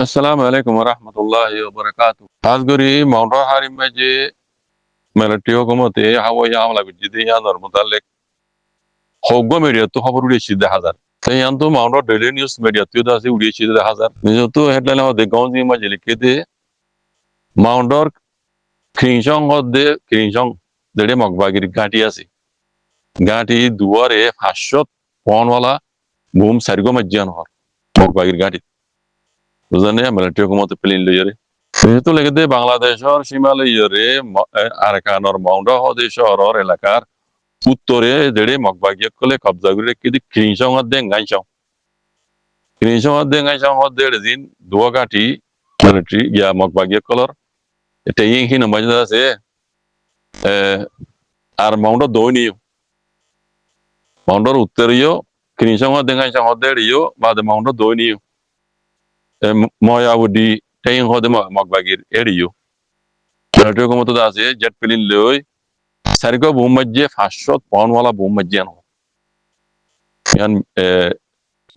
Assalamu alaikum warahmatullahi wabarakatuh. Asgari Mount Harim Maje Melatio Gomote, Hawaii Amla Vijidian or Mutalek Hogo Media to Habudishi the Hazard. Sayanto Mount Daily News Media to the Udishi the Hazard. Nizoto headline of the Gonzi Majelikede Mount Kinshong of the Kinshong, the Demokbagir Gatiasi. Gati Duare Hashot Ponwala Boom Sargomajan or Mokbagir Gati. বুঝলেন military কমতে plane লইরে যেহেতু লেগে বাংলাদেশের সীমালে ইরে আরাকানর Mount হদে শহরের এলাকার উত্তরে দেড়ে মগবাগিয়া কলে কবজা করে কিন্তু ক্রিনসং দেন গাইসং দেড় দিন দুয়াগাটি মিলিটারি ইয়া মগবাগিয়া কলর এটা ইহি নমাজ আছে আর মাউন্ট দইনিও মাউন্টর উত্তরেও ক্রিনসং দেন গাইসং দেড়িও বাদে Mount দইনিও Moyawudi tayin hode magbagir eriyo milatio komoto da ase jet plane loy sariko bumajje 500 pound wala bumajje no yan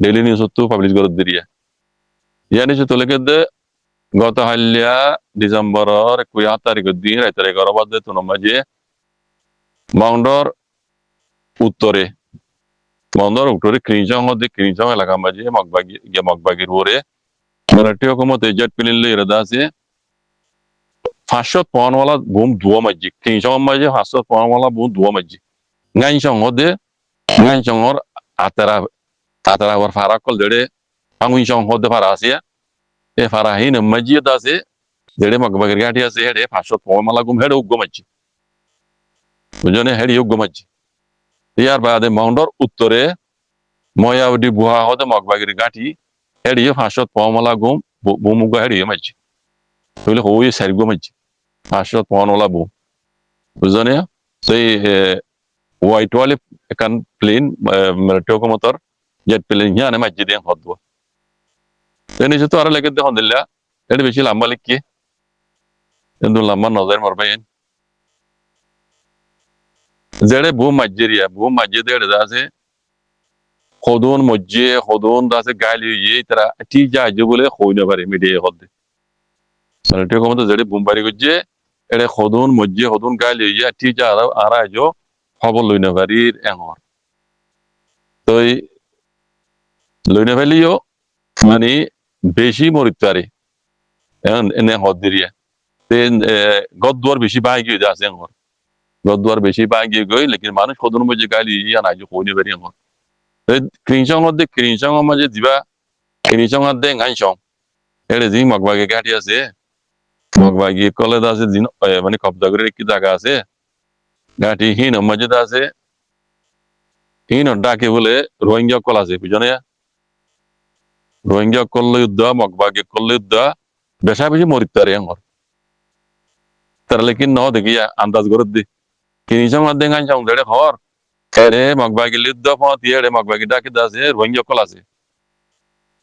daily news to publish gorod diriya yani je toleke de gota halya december or 21 tarik din raitare gorobad to namaje moundor uttore krinjong hode krinjong elaka maje magbagir hore military কমতে jet plane লইরে দাসে 500 pound ওয়ালা broom দুয়া মাজি 300 মাজি 500 pound ওয়ালা broom দুয়া মাজি গাইসং ওর আতারা ওর ফারাকল দেড়ে আঙ্গুইসং হদে ফারাসিয়া এ ফারাহিন মাজি দাসে দেড়ে মগবাগির গাটি আছে হেডে 500 পাউন্ড ওয়ালা গুম হেডে উগ্গ মাজি বুঝনে হেডে উগ্গ মাজি ইয়ার বাদে মাউন্টর উত্তরে ময়াউডি বুহা হদে মগবাগির গাটি হেডিও 500 পাউন্ড গুম বুমুগা হেডিও মাজি তাহলে হই সারিগো মাজি 500 পাউন্ড বুম বুঝনে সেই হোয়াইট ওয়ালে কান প্লেন মিলিটারি কমতর জেট প্লেন ইয়ানে মাজি দেন হদব তেনে যেত আর লাগে দেখুন দিলা এটা বেশি লম্বা লিখি কিন্তু লম্বা নজর মারবাইন জেড়ে বুম মাজি দেড়ে আছে Hodon mojje hodon da se gali ye tara ti ja je bole khoyna bare media hodde milatio komoto jede bumbari gojje ere hodon mojje hodon gali ye ti ja ara jo খবর লইনা বাড়ির এঙ্গর তো লইনা ফেলিও মানে বেশি মরিতারে এনে হদ্দিরিয়া তেন গদ্দুয়ার বেশি বাগি আছে এঙ্গর গদ্দুয়ার বেশি বাগি গই লেকিন মানুষ hodon mojje gali ye না jo khoyনা বাড়ি এঙ্গর Kirinsong maje diba Kirinsong de ngansong ere zi magbagi gati ase magbagi kole da ase din মানে কবজা করে কি জায়গা আছে গাটি হিন মাঝে da ase হিন ডাকে বলে রোহিঙ্গা কল আছে বুঝনে রোহিঙ্গা কল যুদ্ধ মাগবাগি কল যুদ্ধ বেশা বেশি মরিতারে এঙ্গর তার লেকিন ন দেখি আন্দাজ করে দি Kirinsong de ngansong দেড়ে খবর ere magbagi lidda pati ere magbagi daki dase rohingya kol ase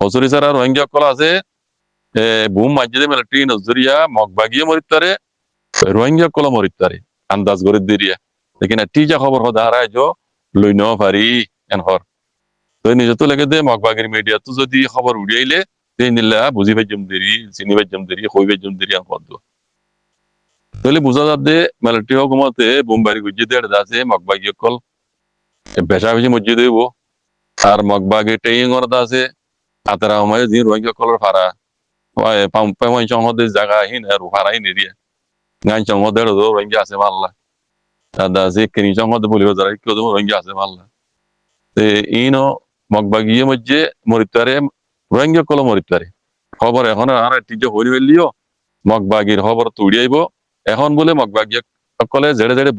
osuri sara rohingya kol ase boom majide military nozuriya magbagi morittare rohingya kol morittare andaz gore diriya lekin tija khobor hoda ara jo loino pari en hor to nije to lege de magbagir media to jodi khobor udiaile tenilla buzi bejum diri sini bejum diri hoy bejum diri an hoddo tole buza jadde military hukumate bombari gujide dase magbagi kol বেশা বেশি মসজিদ হইব আর মগবাগে ট্রেইং করতে আছে আতারা আমায় দিন Rohingya colour ফারা পাম্পাই চংহদে জায়গা হিন আর ফারা হিন এরিয়া গান চংহদে রোহিঙ্গা আছে মাল্লা দাদা যে কিনি চংহদে বলিব যারা কেউ রোহিঙ্গা আছে মাল্লা তে ইনো মগবাগিয়ে মধ্যে মরিতারে রোহিঙ্গা কল মরিতারে খবর এখন আর টিজে হরি ফেললিও মগবাগির খবর তুড়ি আইব এখন বলে মগবাগিয়ে কলে জেড়ে জেড়ে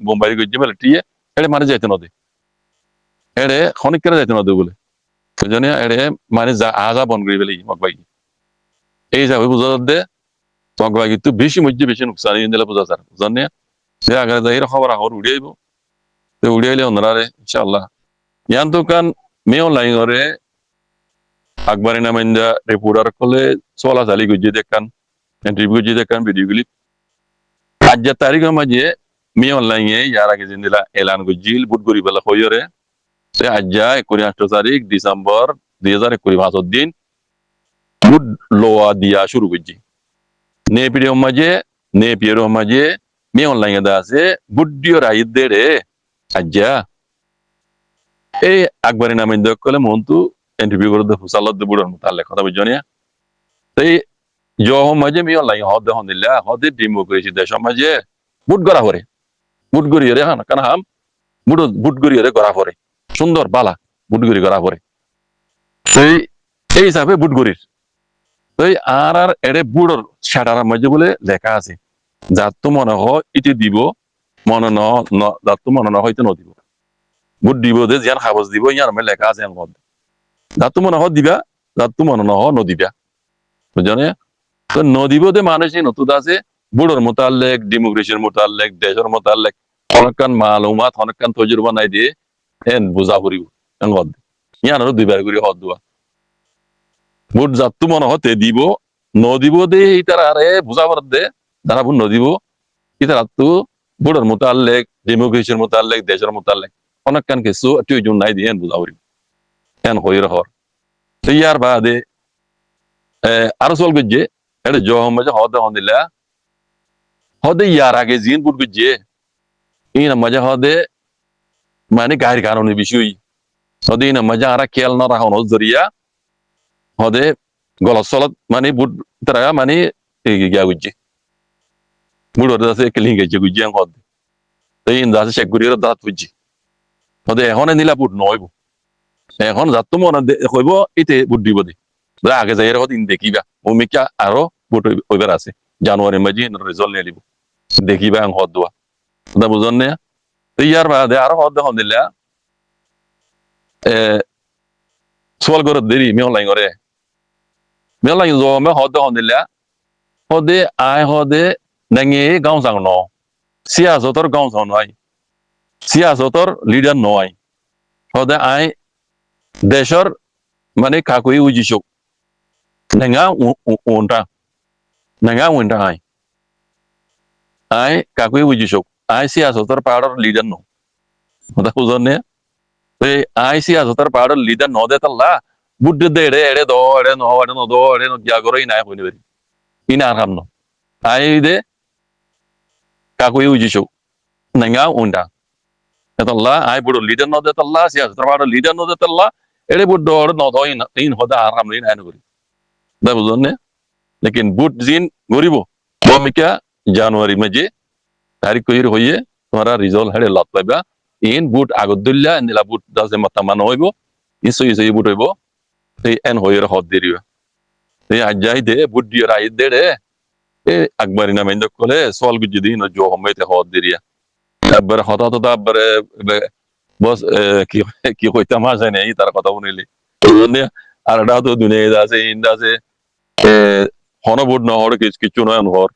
বোমবারি গজ্জে মেলে টিয়ে এড়ে মানে যাইতে নদী এড়ে খনিক করে যাইতে নদী বলে বুঝনি এড়ে মানে আজা বন করে ফেলি মগবাগি এই যাবে বুঝা দে মগবাগি তো বেশি মধ্যে বেশি নুকসান দিলে বুঝা যার বুঝনি সে আগে যাই খবর আহর উড়ে আইব তো উড়ে আইলে অন্যরারে ইনশাআল্লাহ ইয়ান তো কান মে অনলাইন করে আকবরি নামাইন্দা রিপোর্টার কলে সোলা চালি গুজি দেখান ইন্টারভিউ গুজি দেখান ভিডিও গুলি আজ তারিখ মাঝে মে অনলাইন ইয়ার আগে জিন্দিলা এলান গুজিল বুটগুড়ি বেলা হইরে সে আজ 29 তারিখ ডিসেম্বর 2021 দিন বুট লোয়া দিয়া শুরু করছি নেপিডির মাঝে মি অনলাইনে দা আছে বুডিও রাইত দে রে আজ্জা এই আকবরী নামে কলে মন্তু ইন্টারভিউ করে হুসালত বুড়োর মতালে কথা বুঝছো না এই মাঝে মি অনলাইন হদ হন্দিল্লা হদে ডেমোক্রেসি দেশ মাঝে বুট গড়া পরে বুট গড়িয়ে রে হান কারণ হাম বুট গড়িয়ে রে গড়া পরে সুন্দর বালা বুট গড়ি গড়া পরে সেই এই হিসাবে বুট গড়ির তো আর এরে বুড়োর শাটার মাঝে বলে লেখা আছে যার তো মনে হয় ইতি দিব মনে যার তো মনে হয়তো নদিব বুট দিব দে জিয়ান কাগজ দিব ইয়ার মধ্যে লেখা আছে যার তো মনে হয় দিবা যার তো মনে হয় নদিবা বুঝলে তো নদীব দে মানুষ নতুন আছে বুড়োর মোতালেক ডেমোক্রেসির মোতালেক দেশের মোতালেক অনেকখান মালুমাত অনেকখান তজুরবা নাই দিয়ে হেন বুঝা করিব ইয়ান দুইবার করে হদ দেওয়া বুট যাত্তু মনে হতে দিব নদিব দে ইতার আরে বুঝাবার দে যারা বুট নদিব ইতার আত্তু বুড়োর মোতালেক ডেমোক্রেসির মোতালেক দেশের মোতালেক অনেকখান কিছু টিউজন নাই দিয়ে বুঝা করিব হেন হইর হর তো ইয়ার বাদে আরো চল গিয়ে এটা জহম মাঝে হদে হন্দিলা হদে ইয়ার আগে জিন বুট গিয়ে ইন মাঝে হদে মানে গায়ের কারণে বিষয় হদে ইন মাঝে আরা খেয়াল না রাখা জরিয়া হদে গলত সলত মানে বুট তারা মানে গিয়া গুজি বুট হদে আছে কেলিং গেছে গুজি আং হদে তো ইন দাসে শেখ গুরির দাঁত বুঝি হদে এখন নিলা বুট নইব এখন যাত মনে কইব ইতে বুট দিব দে আগে যাই হদ ইন দেখিবা ভূমিকা আরো বুট ওইবার আছে জানুয়ারি মাঝে রেজাল্ট নিয়ে দিব দেখিবা আং হদ দোয়া কথা বুঝন না তো ইয়ার বাদে আরো হদ হন্দিলা সোয়াল করে দেরি মেহলাই করে মেহলাই জমে হদ হন্দিলা হদে আই হদে নাঙে গাঁও যাং ন সিয়াসতর গাঁও যাও নয় সিয়াসতর লিডার নয় হদে আই দেশর মানে কাকুই উজিছক নাঙা উনটা আই কাকুই উজিছক আই সিয়াসতর পাহাড়র লিডার ন কথা বুঝন না আই সিয়াসতর পাহাড়র লিডার ন দে তাল্লা বুদ্ধ দে এড়ে দো এড়ে ন দো এড়ে ন গিয়া করো ইনাই কইনি বেরি ইনা আর হাম ন আই দে কাকুই উজিছক নাঙা উনটা তাল্লা আই বুড়ো লিডার ন দে তাল্লা সিয়াসতর পাহাড়র লিডার ন দে তাল্লা এড়ে বুদ্ধ ন দো ইন হদা আর হাম ইনাই ন করি দা বুঝন না लेकिन बुट जिन गरीब भूमिका জানুয়ারি মাঝে তারিখ কইর হইয়ে তোমরা রিজাল্ট হেড়ে লত পাইবা ইন বুট আগত দিল্লা নিলা বুট দাসে মাতা মান হইব ইসই বুট হইব এই এন হইর হদ দিরিবা এই আজাই দে বুট দিয়ে রাই দে রে এ আকবরি নামে কলে সল গুজি দিন জো হমাইতে হদ দিরিয়া একবার হতা তো একবারে বস কি কইতা মা যায় না এই তার কথা শুনিলি আর এটা তো দুনিয়া আছে ইন্দা আছে হন বুট না হর কিছু নয় হর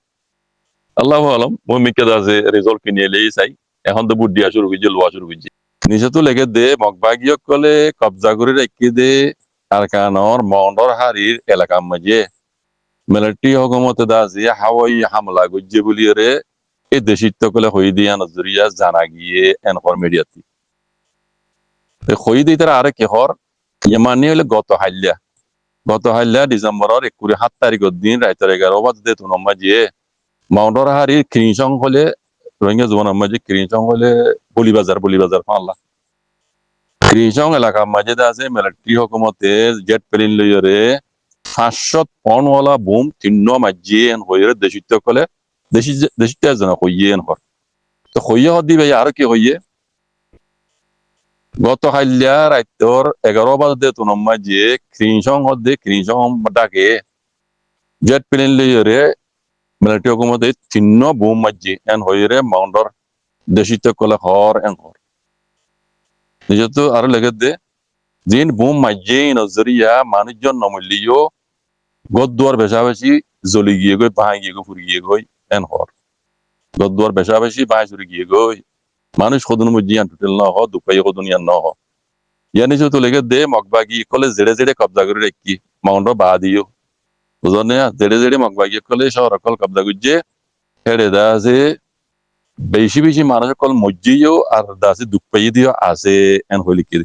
আল্লাহ আলম ভূমিকা আছে রেজাল্ট কিনে এলেই চাই এখন তো বুট দিয়া শুরু করছে লোয়া শুরু করছে নিচে তো লেগে দে মগবাগিয়ক কলে কবজা করে রেখে দে আরকানর মন্ডর হারির এলাকার মাঝে মিলিটারি হকুমতে দা যে হাওয়াই হামলা গজ্জে বলি রে এই দেশিত্ব কলে হই দিয়া নজরিয়া জানা গিয়ে এনকর মিডিয়াতি হই দিয়ে তারা আরে কেহর ইমানি হলে গত হাইল্যা ডিসেম্বরের 7 তারিখের দিন রাইতের 11 বাজে তো নমাজিয়ে মাউন্টর হারি ক্রিনসং হলে রোহিঙ্গা জোয়ানের মাঝে ক্রিনসং হলে বলিবাজার পাল্লা ক্রিনসং এলাকার মাঝে আছে মিলিটারি হকুমতে জেট প্লেন লইরে 500 পনওয়ালা বুম তিন্ন মাঝে হইরে দেশিত্ব কলে দেশিত্ব জানা হইয়ে হর তো হইয়ে হদ দিবে আর কি হইয়ে গত হাইল্যা রাইতর 11 বাজে তো নমাজিয়ে ক্রিনসং ডাকে জেট প্লেন লইরে মিলিটারি হকুমতে তিন্ন বুম মাঝে এন হইরে মাউন্টর দেশিত্ব কলে হর এন হর নিজেতো আরো লেগে দে জিন বুম মাঝে নজরিয়া মানুষজন নমলিও গদ্দুয়ার বেশাবেশি জ্বলি গিয়ে গই বাহাই গিয়ে গই ফুরি গিয়ে গই এন হর গদ্দুয়ার বেশাবেশি বাহাই চুরি গিয়ে গই মানুষ সদন মধ্যে ইয়ান টুটেল ন হ দুপাই সদন ইয়ান ন হ ইয়ান নিজে তো লেগে দে মগবাগি কলে জেড়ে কবজা করে রেখি মাউন্টর বাহা দিও বুঝনে জেড়ে মগবাগি কলে শহর কল কবজা করছে হেড়ে দা আছে বেশি মানুষ কল মজ্জিও আর দাসে দুঃখ পাই দিও আছে এন হইলি কি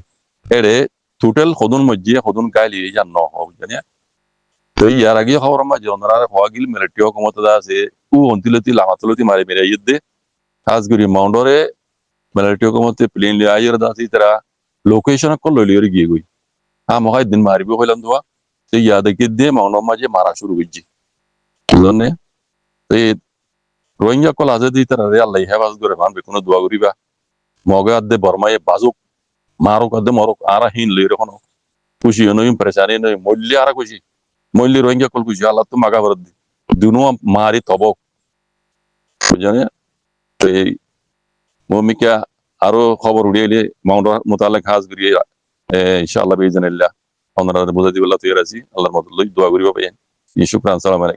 এড়ে টোটাল সদন মজ্জি সদন গাইলি জান ন হ বুঝনে তো ইয়ার আগে খবর মাঝে ওনারা হওয়া গিল মিলিটারি ক্ষমতা আছে অন্তিলতি লামাতলতি মারি মেরে ইয়ে কাজগুড়ি মাউন্ডরে মিলিটারি ক্ষমতা প্লেন লিয়ে আইয়ের দাসি তারা লোকেশন কল লইলিয়র গিয়ে গই মহাই দিন মারিব হইলাম দোয়া সেই ইয়াদে দিয়ে মাউন্ডর মাঝে মারা শুরু করছি বুঝলেন এই রোহিঙ্গা কল আছে দি তারা রে আল্লাহ হেফাজ করে মানবে কোনো দোয়া করিবা মগে আদে বর্মায়ে বাজুক মারুক আদে মরুক আর হিন লই রেখনো খুশি নই প্রেসানি নই মূল্য আর খুশি মূল্য রোহিঙ্গা কল খুশি আল্লাহ তো মাগা ভরত দি দুনো মারি তবক বুঝলেন এই ভূমিকা আরো খবর উড়িয়ে মাউন্ট মোতালেক হাজ করিয়ে ইনশাআল্লাহ বেজনিল্লাহ আপনারা বুঝাই দিবেলা তৈরি আছি আল্লাহর মত দোয়া করিবা পাই শুকরান সালাম আলাইকুম